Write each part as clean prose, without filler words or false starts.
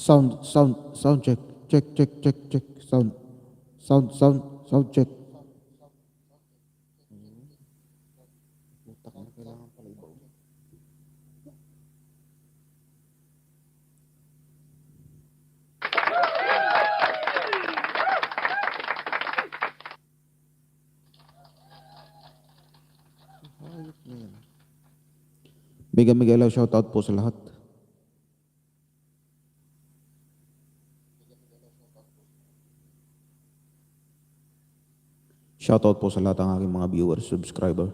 Sound check. Check. Sound check. Putak na, kailangan pala ibaw. Mega Miguel, shoutout po sa lahat. Shoutout po sa lahat ng aking mga viewers, subscriber.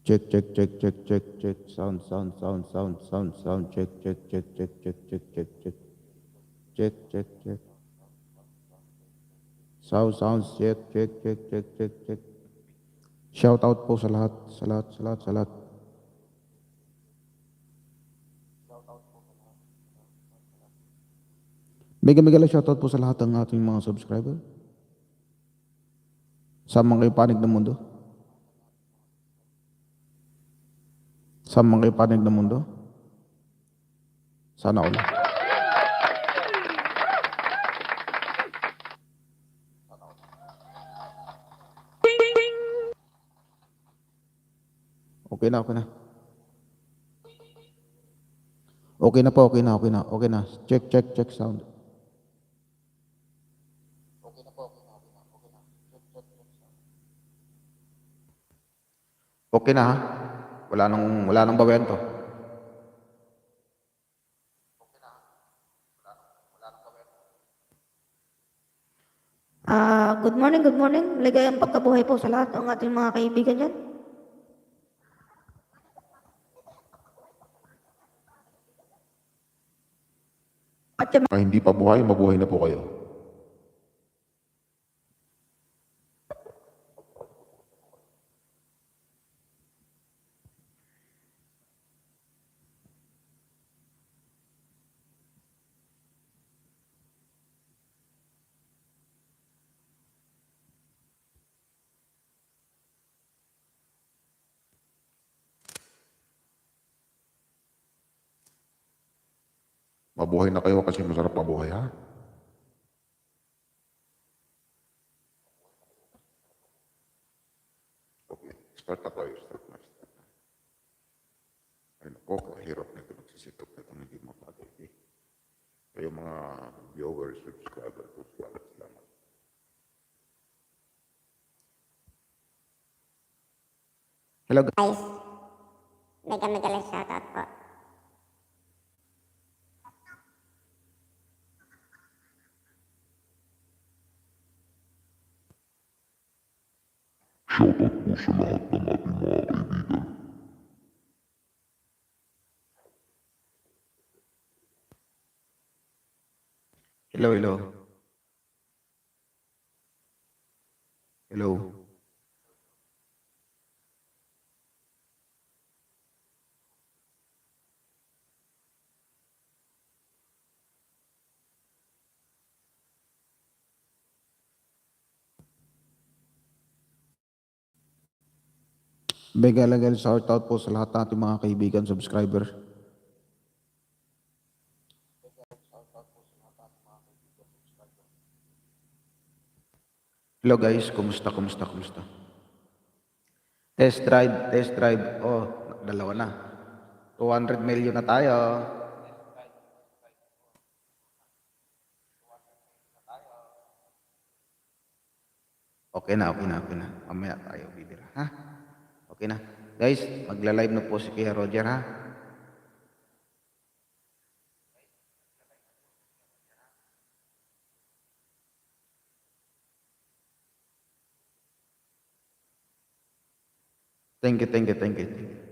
Check. Sound. Check. Sound. Check. Shoutout po sa lahat. Mega shoutout po sa lahat ng ating mga subscriber. Saan man kayo panig ng mundo? Sana all. Okay na. Okay na. Check sound. Okay na ha? Wala nang bawian to. Good morning. Ligayang pagkabuhay po sa lahat ng ating mga kaibigan dyan. At yung Hindi pa buhay, mabuhay na po kayo. Mabuhay na kayo kasi masarap mabuhay, ha? Okay, start na tayo. Ay nako, kahirap na ito nagsisitop na itong hindi mapagay. Kayo mga viewers, subscribers, salamat. Hello Guys, mega shoutout po. Shoutout po sa lahat ng ating mga kaibigan. Hello. Mega shoutout po sa lahat ng ating mga kaibigan, subscriber. Hello guys, kumusta? Test drive. Oh, dalawa na. 200 million na tayo. Okay na. Mamaya tayo bibira, ha? Okay na. Guys, magla-live na po si Kuya Roger, ha? Thank you.